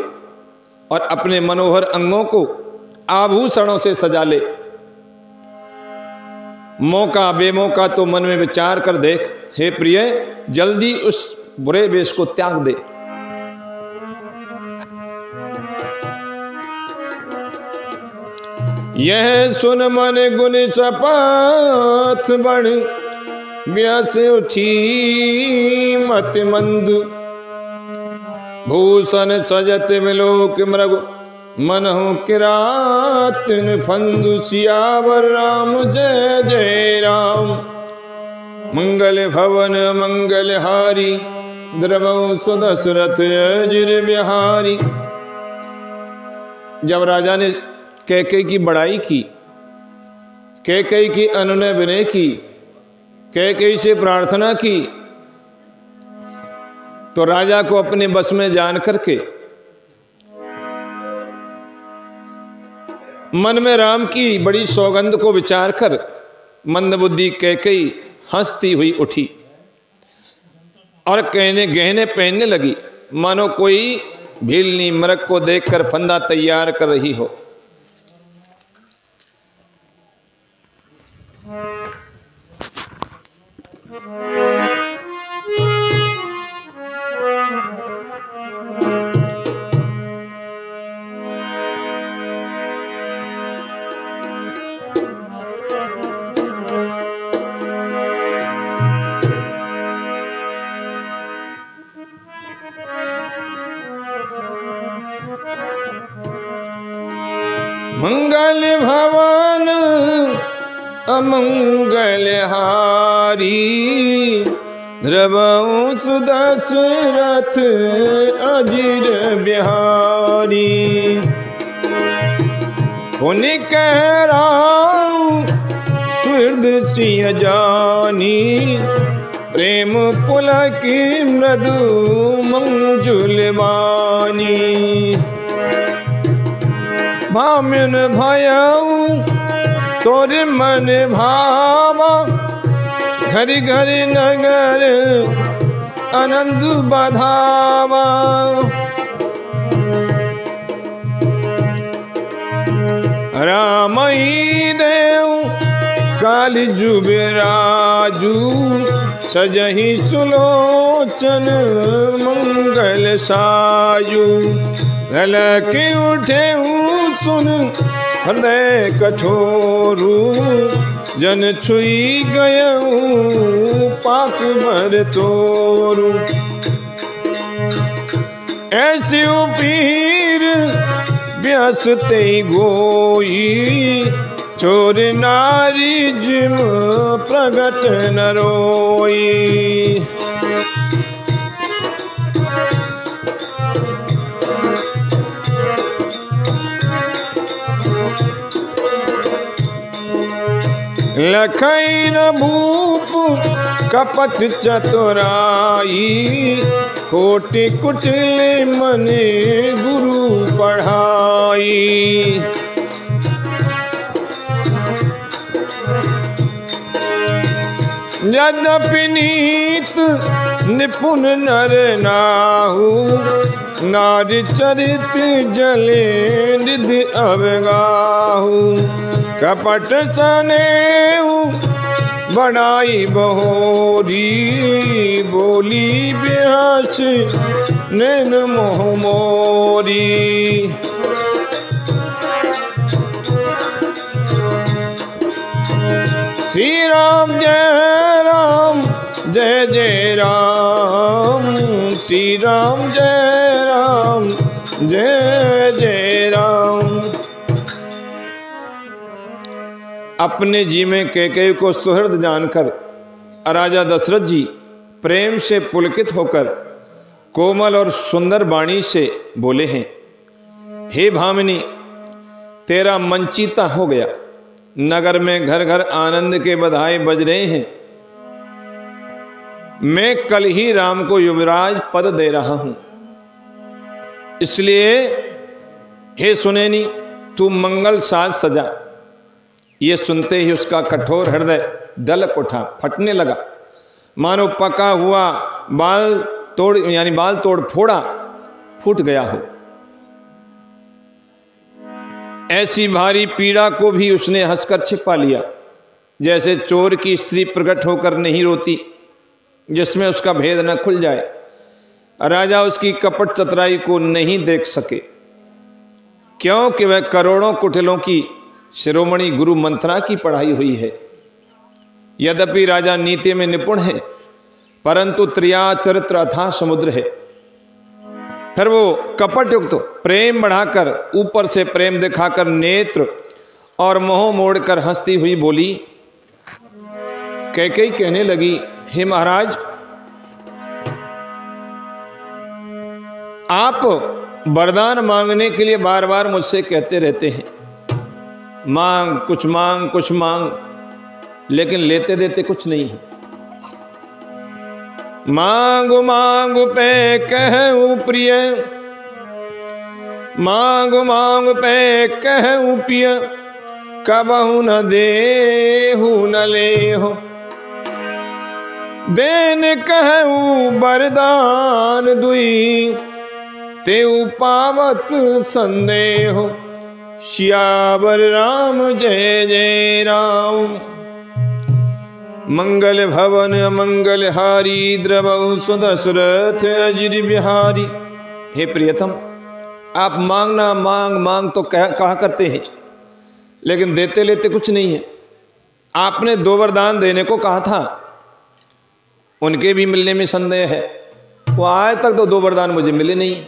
और अपने मनोहर अंगों को आभूषणों से सजा ले। मौका बेमौका तो मन में विचार कर देख। हे प्रिय, जल्दी उस बुरे वेश को त्याग दे। यह सुन मन गुण शपथ बढ़ व्यास उठी मत मंद। भूषण सजत विलोक मृग मनहु किरात फंदु। सियावर राम जय जय राम। मंगल भवन मंगल हारी द्रवौ सुदशरथ अजिर बिहारी। जब राजा ने कैकेयी की बड़ाई की, कैकेयी की अनुनय विनय की, कैकेयी से प्रार्थना की, तो राजा को अपने बस में जान करके मन में राम की बड़ी सौगंध को विचार कर मंदबुद्धि कैकेयी हंसती हुई उठी और गहने पहनने लगी, मानो कोई भीलनी मृग को देखकर फंदा तैयार कर रही हो। मंगल भवन अमंगल हारी द्रवौ सुदशरथ अजिर बिहारी। पुनि कहराऊ सुहृद सिय जानी प्रेम पुलकी मृदु मंजुल बानी। भामिन भयऊ तोर मन भावा घरि घरि नगर आनंद बधावा। रामई देव काली जुबराजू सजहि सुलोचन मंगल सायु। ललक उठे सुन हृदय कठोरू जन छुई गयऊ पाक भर तोरू। ऐसे पीर व्यसते गोई चोर नारी जिम प्रगट न रोई। लखई न भूप कपट चतुराई कोटि कुटिल मने गुरु पढ़ाई। यद्यपि नीत निपुण नर नाहु नारी चरित जले निधि अवगाहु। कपट सनेऊ बड़ाई बहोरी बोली बेहस नैन मोह मोरी। श्री राम जय राम जय जय राम। श्री राम जय राम जय जय राम। अपने जी में कैकेयी को सुहृद जानकर राजा दशरथ जी प्रेम से पुलकित होकर कोमल और सुंदर वाणी से बोले हैं, हे भामिनी, तेरा मन चीता हो गया। नगर में घर घर आनंद के बधाई बज रहे हैं। मैं कल ही राम को युवराज पद दे रहा हूं, इसलिए हे सुनैनी तू मंगल साज सजा। ये सुनते ही उसका कठोर हृदय दलक उठा, फटने लगा, मानो पका हुआ बाल तोड़ यानी बाल तोड़ फोड़ा फूट गया हो। ऐसी भारी पीड़ा को भी उसने हंसकर छिपा लिया, जैसे चोर की स्त्री प्रकट होकर नहीं रोती, जिसमें उसका भेद न खुल जाए। राजा उसकी कपट चतुराई को नहीं देख सके, क्योंकि वह करोड़ों कुटिलों की शिरोमणि गुरु मंत्रा की पढ़ाई हुई है। यद्यपि राजा नीति में निपुण है, परंतु त्रिया चरित्र अथाह समुद्र है। फिर वो कपट युक्त प्रेम बढ़ाकर, ऊपर से प्रेम दिखाकर नेत्र और मोह मोड़कर हंसती हुई बोली। कैकेयी कहने लगी, हे महाराज, आप वरदान मांगने के लिए बार बार मुझसे कहते रहते हैं, मांग कुछ मांग कुछ मांग, लेकिन लेते देते कुछ नहीं है। मांगो मांगो पे कहूं प्रिय, मांगो मांगो पे कहूं प्रिय, कबहु न देहु न लेहु। देन कहूं वरदान दुई, तेऊ पावत संदेह। सियावर राम जय जय राम। मंगल भवन मंगल हारी, द्रवहु सुदशरथ अजिर बिहारी। हे प्रियतम, आप मांगना मांग मांग तो कहा करते हैं, लेकिन देते लेते कुछ नहीं है। आपने 2 वरदान देने को कहा था, उनके भी मिलने में संदेह है। वो आज तक तो 2 वरदान मुझे मिले नहीं।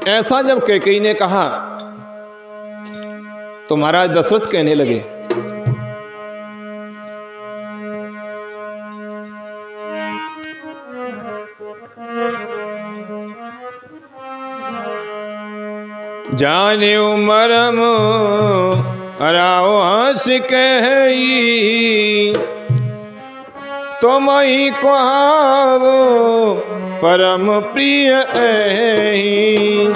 ऐसा जब कैकेयी ने कहा तो महाराज दशरथ कहने लगे, जाने मरम हराओ हंस कही, तो मई को परम प्रिय ऐही।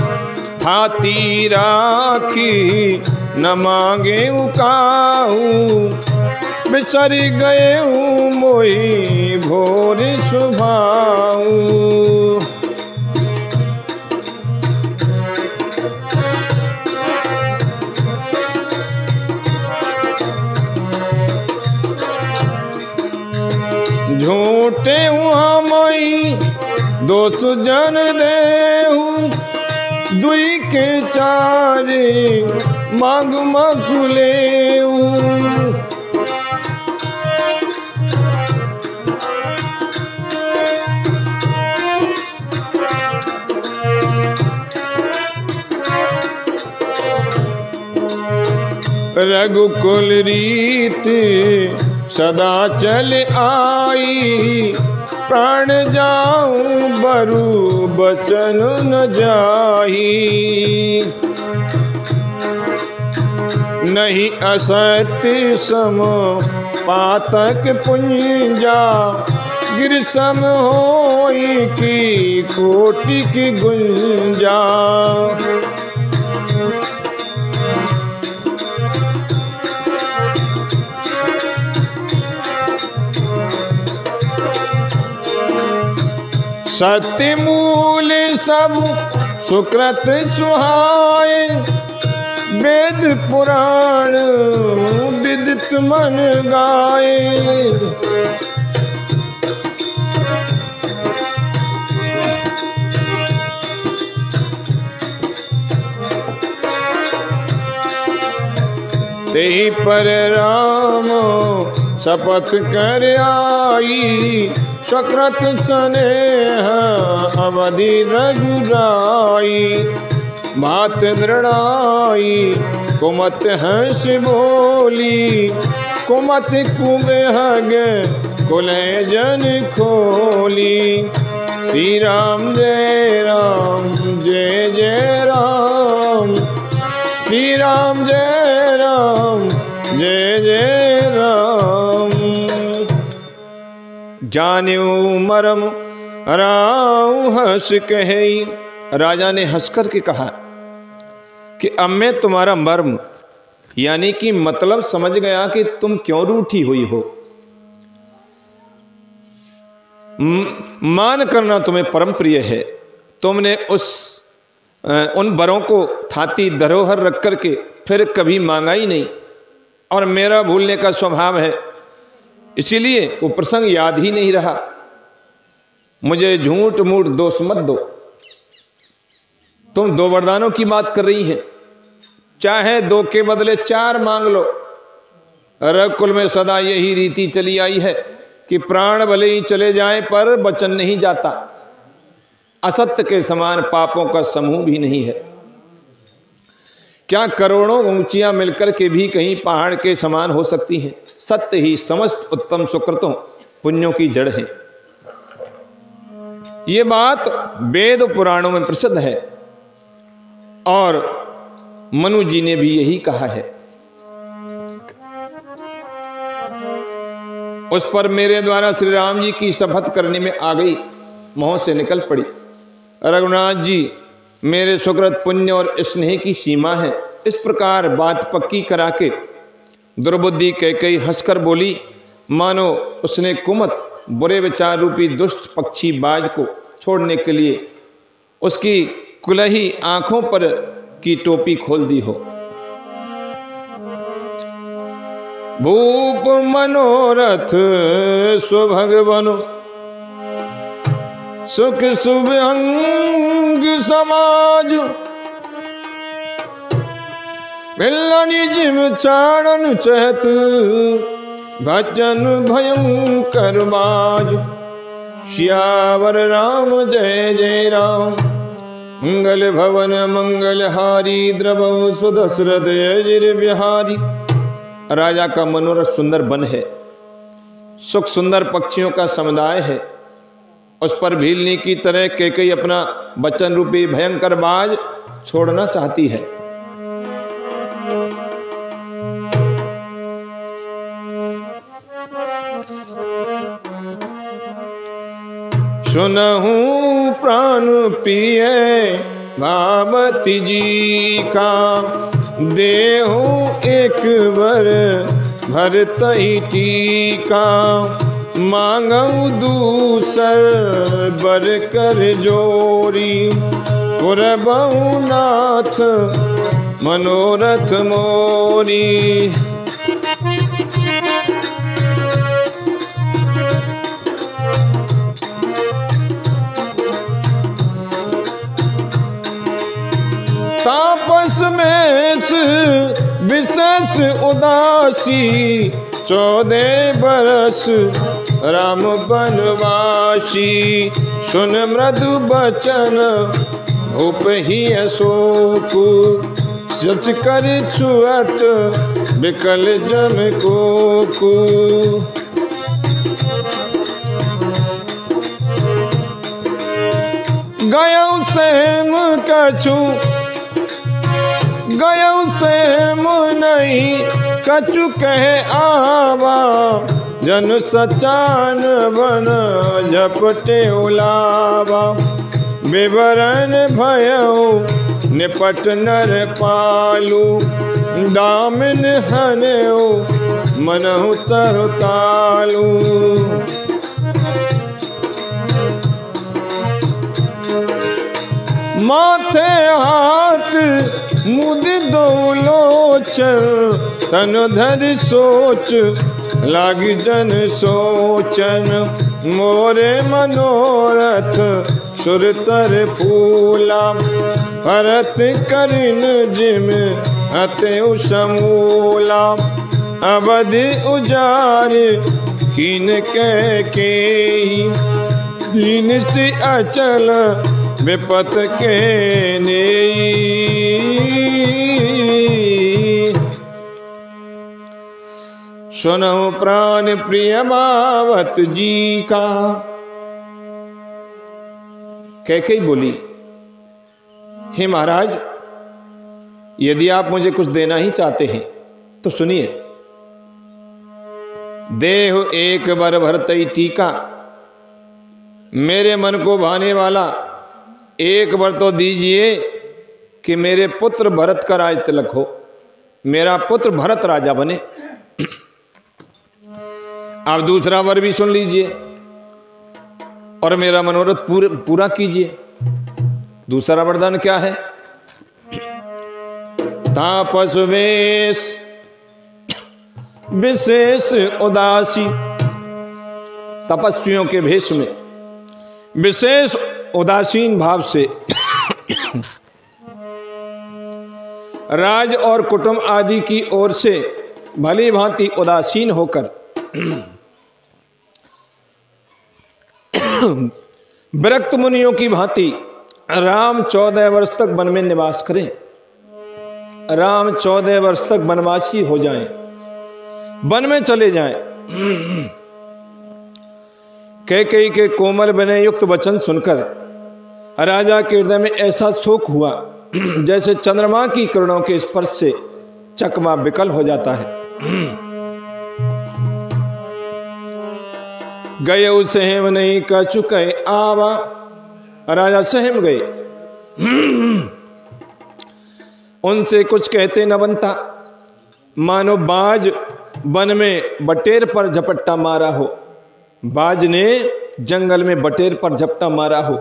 थाती राखी न मांगे काहू, बिसर गए मोही भोर सुभाऊ। झूठे हुआ मई दोष जन देहू, दुई के चारे मांग मकुलेऊ। रघुकुल रीति सदा चल आई, प्राण जाऊं बरु बचन न जाही। नहीं असत्य सम पातक पुंजा, गिर सम होई की कोटि की गुंजा। सत्य मूल सब सुकृत सुहाए, वेद पुराण विदित मन गाए। तेहि पर राम शपथ कर आई, सुकृत स्नेह अवधि रघुराई। बात दृढ़ाई कुमत हंस बोली, कुमत कुबेहग कुलय जन खोली। श्री राम जय जय राम, जान्यो मरम राऊ हंस कहे। राजा ने हंसकर के कहा कि अब मैं तुम्हारा मर्म यानी कि मतलब समझ गया कि तुम क्यों रूठी हुई हो। मान करना तुम्हें परम प्रिय है। तुमने उन वरों को थाती धरोहर रख करके फिर कभी मांगा ही नहीं, और मेरा भूलने का स्वभाव है, इसीलिए वो प्रसंग याद ही नहीं रहा। मुझे झूठ मूठ दोष मत दो। तुम 2 वरदानों की बात कर रही हैं, चाहे 2 के बदले 4 मांग लो। रघुकुल में सदा यही रीति चली आई है कि प्राण भले ही चले जाएं पर वचन नहीं जाता। असत्य के समान पापों का समूह भी नहीं है। क्या करोड़ों ऊंचियां मिलकर के भी कहीं पहाड़ के समान हो सकती हैं? सत्य ही समस्त उत्तम सुकृतों पुण्यों की जड़ है। ये बात वेद पुराणों में प्रसिद्ध है और मनु जी ने भी यही कहा है। उस पर मेरे द्वारा श्री राम जी की शपथ करने में आ गई, मुंह से निकल पड़ी, रघुनाथ जी मेरे सुकृत पुण्य और स्नेह की सीमा है। इस प्रकार बात पक्की करा के दुर्बुद्धि कैकेयी हंसकर बोली, मानो उसने कुमत बुरे विचार रूपी दुष्ट पक्षी बाज को छोड़ने के लिए उसकी कुलही आंखों पर की टोपी खोल दी हो। भूप मनोरथ सुभगवनु सुख शुभ अंग समाज, मिलनी जिम चारण चहत भजन भयंकर बाज। श्यावर राम जय जय राम, मंगल भवन मंगल हारी, द्रवौ सुदशरथ अजिर बिहारी। राजा का मनोरथ सुंदर वन है, सुख सुंदर पक्षियों का समुदाय है। उस पर भीलनी की तरह कैकेयी अपना वचन रूपी भयंकर बाज छोड़ना चाहती है। सुनहूं प्राण प्रिय भावती जी का, देहु एक बर भरतई टीका। मांगऊ दूसर बर कर जोरी, पुरबऊ नाथ मनोरथ मोरी। तापस में विशेष उदासी, 14 बरस राम बनवासी। सुन मृदु बचन उपहि अशोक, सच कर छुअत विकल जम कोकु। गयौ सेम कछु गयौ सेम नहीं, कछु कह आवा। जन सचान बन झपटे उलावा, विवरण भयऊ निपट नर पालू। दामिन हनऊ मनहु तरतालू। माथे हाथ मुदि दो लोचन, तन धर सोच लाग जन सोचन। मोरे मनोरथ सुरतर फूला, भरत करिन जिम हतेउ समूला। अवधि उजार कीन कैकेयी, दीन से अचल विपत के नेई। सुनहु प्राण प्रिय भावत जी का। कैकेयी बोली, हे महाराज, यदि आप मुझे कुछ देना ही चाहते हैं तो सुनिए। देहु एक बर भरतई टीका, मेरे मन को भाने वाला एक वर तो दीजिए कि मेरे पुत्र भरत का राज तिलक हो, मेरा पुत्र भरत राजा बने। आप दूसरा वर भी सुन लीजिए और मेरा मनोरथ पूरा कीजिए। दूसरा वरदान क्या है? तापस वेश विशेष उदासी, तपस्वियों के भेष में विशेष उदासीन भाव से राज और कुटुंब आदि की ओर से भली भांति उदासीन होकर विरक्त मुनियों की भांति राम 14 वर्ष तक वन में निवास करें। राम 14 वर्ष तक वनवासी हो जाएं, वन में चले जाएं। कैकेयी के कोमल विनय युक्त वचन सुनकर राजा के हृदय में ऐसा शोक हुआ जैसे चंद्रमा की किरणों के स्पर्श से चकमा विकल हो जाता है। गए सहम नहीं कर चुके आवा, राजा सहम गए, उनसे कुछ कहते न बनता, मानो बाज वन में बटेर पर झपट्टा मारा हो, बाज ने जंगल में बटेर पर झपटा मारा हो।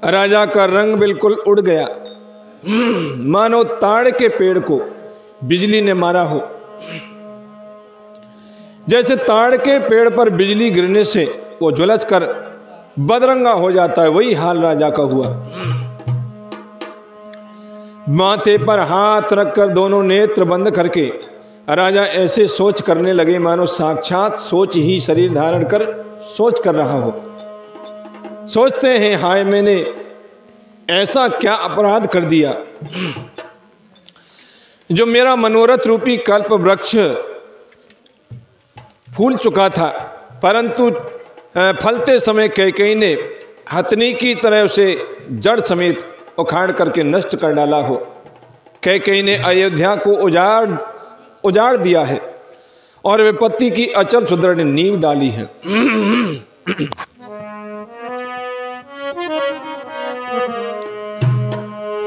राजा का रंग बिल्कुल उड़ गया, मानो ताड़ के पेड़ को बिजली ने मारा हो। जैसे ताड़ के पेड़ पर बिजली गिरने से वो झुलस कर बदरंगा हो जाता है, वही हाल राजा का हुआ। माथे पर हाथ रखकर दोनों नेत्र बंद करके राजा ऐसे सोच करने लगे मानो साक्षात सोच ही शरीर धारण कर सोच कर रहा हो। सोचते हैं, हाय मैंने ऐसा क्या अपराध कर दिया जो मेरा मनोरथ रूपी कल्प वृक्ष फूल चुका था, परंतु फलते समय कैकेयी ने हथनी की तरह उसे जड़ समेत उखाड़ करके नष्ट कर डाला हो। कैकेयी ने अयोध्या को उजाड़ दिया है और विपत्ति की अचल सुदृढ़ नींव डाली है।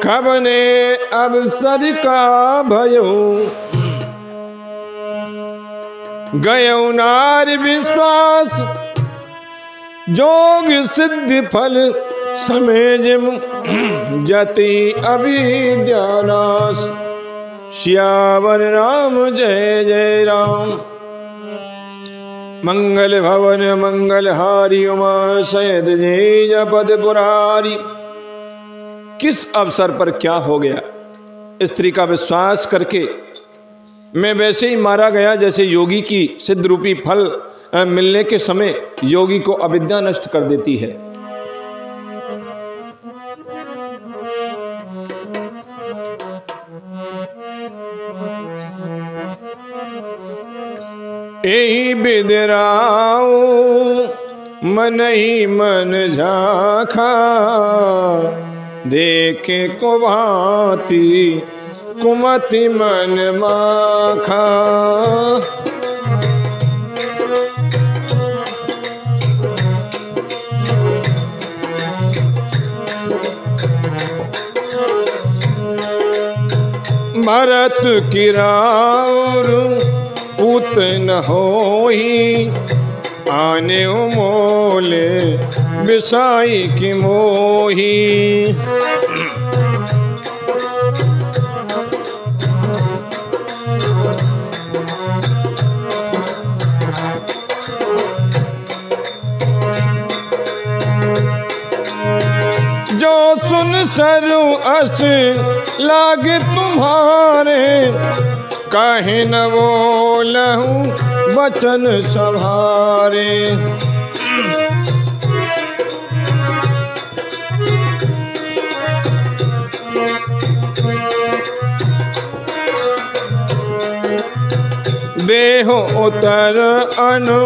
खबने अवसर का भयो गयो नार विश्वास, जोग सिद्धि फल समेजिम जति अभिद्यानास। श्यावर राम जय जय राम। मंगल भवन मंगल हारी उमा सैद जय पद पुरारी। किस अवसर पर क्या हो गया? स्त्री का विश्वास करके मैं वैसे ही मारा गया जैसे योगी की सिद्ध रूपी फल मिलने के समय योगी को अविद्या नष्ट कर देती है। यही बिदराओ मन ही मन झाखा, देखे को भांति कुमति मन माखा। भरत की राउर पूत न होई, आने मोले बिसाई की मोही। जो सुन सरु अस लागे तुम्हारे, काहे न बोलहु वचन सभारे। देहो उतर अनु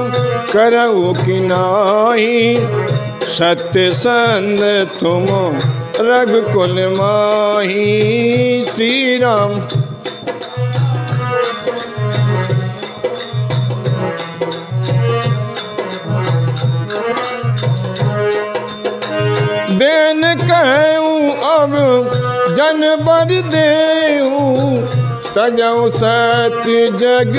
करऊ कि नाही, सत्य संग तुम रघुकुल माही। श्री राम। कहूँ अब जन बर देऊँ, तजऊ सत्य जग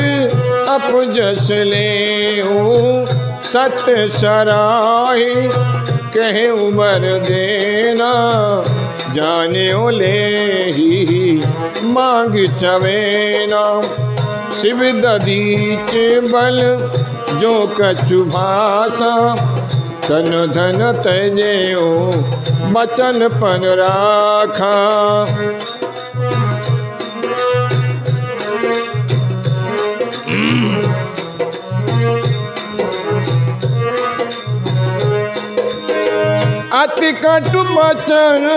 अपजस लेऊँ, सत्य सराही कहे उबर देना, जाने ले ही मांग चवेना। शिव ददीच बल जो कछु भाषा, तन धन तजेओ बचन पन राखा। अति कटु बचन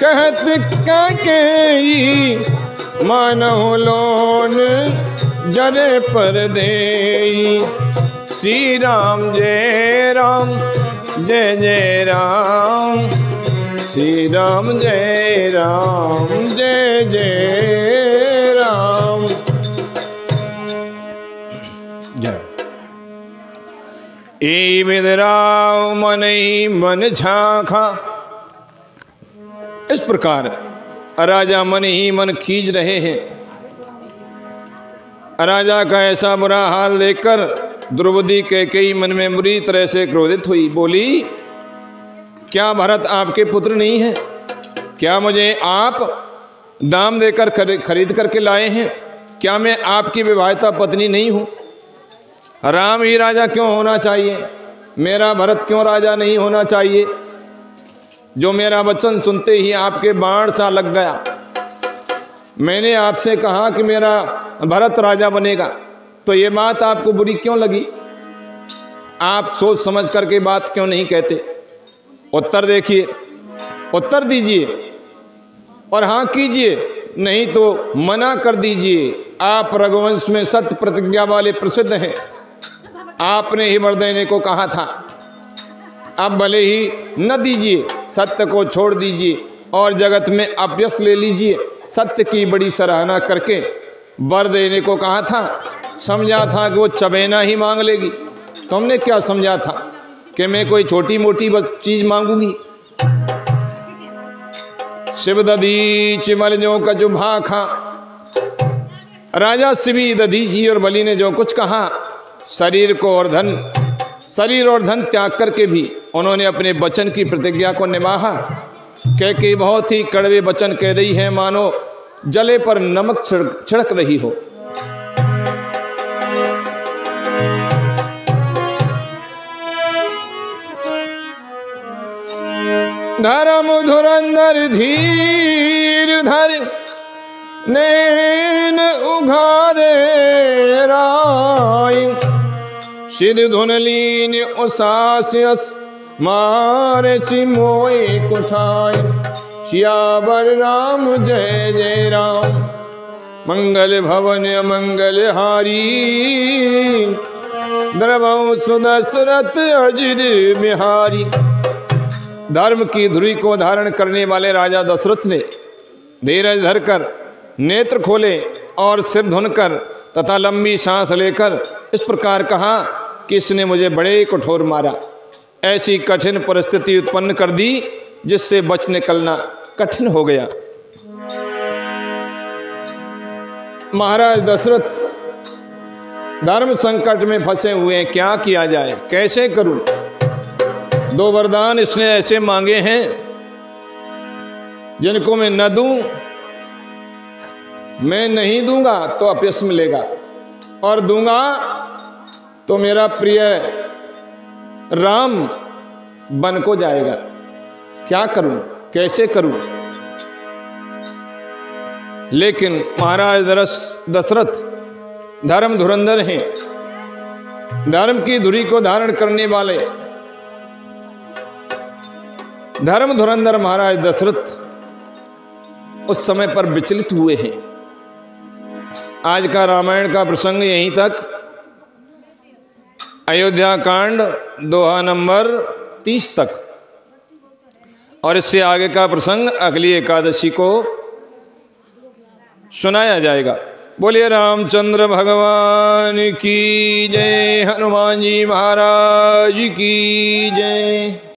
कहत ककेई, मानहु लोन जरे पर देई। श्री राम जय राम जय जय राम, श्री राम जय राम जय जय राम। जय ए विदराव मन ही मन झांखा। इस प्रकार राजा मन ही मन खींच रहे हैं। राजा का ऐसा बुरा हाल देखकर द्रौपदी कैकेयी मन में बुरी तरह से क्रोधित हुई। बोली, क्या भरत आपके पुत्र नहीं है? क्या मुझे आप दाम देकर खरीद करके लाए हैं? क्या मैं आपकी विवाहिता पत्नी नहीं हूं? राम ही राजा क्यों होना चाहिए? मेरा भरत क्यों राजा नहीं होना चाहिए? जो मेरा वचन सुनते ही आपके बाण सा लग गया। मैंने आपसे कहा कि मेरा भरत राजा बनेगा, तो ये बात आपको बुरी क्यों लगी? आप सोच समझ करके बात क्यों नहीं कहते? उत्तर देखिए, उत्तर दीजिए और हाँ कीजिए, नहीं तो मना कर दीजिए। आप रघुवंश में सत्य प्रतिज्ञा वाले प्रसिद्ध हैं। आपने ही वर देने को कहा था। अब भले ही न दीजिए, सत्य को छोड़ दीजिए और जगत में अपयश ले लीजिए। सत्य की बड़ी सराहना करके वर देने को कहा था। समझा था कि वो चबेना ही मांग लेगी। तुमने क्या समझा था कि मैं कोई छोटी मोटी चीज मांगूंगी? शिव दधीच बल जो कछु भाखा। राजा शिवी दधीची और बलि ने जो कुछ कहा, शरीर और धन त्याग करके भी उन्होंने अपने वचन की प्रतिज्ञा को निभाया। कैकेयी बहुत ही कड़वे वचन कह रही है, मानो जले पर नमक छिड़क रही हो। धर्म धुरंधर धीर धर नैन उघारे राय। सिर धुनलीन उसास्यस मारे चिमोए कुठाय। सियावर राम जय जय राम, मंगल भवन अमंगल हारी। द्रवं सुदशरथ अजिर बिहारी। धर्म की धुरी को धारण करने वाले राजा दशरथ ने धीरज धरकर नेत्र खोले और सिर धुनकर तथा लंबी सांस लेकर इस प्रकार कहा कि इसने मुझे बड़े कठोर मारा। ऐसी कठिन परिस्थिति उत्पन्न कर दी जिससे बच निकलना कठिन हो गया। महाराज दशरथ धर्म संकट में फंसे हुए हैं। क्या किया जाए, कैसे करूं? दो वरदान इसने ऐसे मांगे हैं जिनको मैं न दूं, मैं नहीं दूंगा तो अपयश मिलेगा, और दूंगा तो मेरा प्रिय राम बन को जाएगा। क्या करूं, कैसे करूं? लेकिन महाराज दशरथ धर्म धुरंधर हैं। धर्म की धुरी को धारण करने वाले धर्म धुरंधर महाराज दशरथ उस समय पर विचलित हुए हैं। आज का रामायण का प्रसंग यहीं तक। अयोध्या कांड दोहा नंबर 30 तक, और इससे आगे का प्रसंग अगली एकादशी को सुनाया जाएगा। बोलिए रामचंद्र भगवान की जय, हनुमान जी महाराज की जय।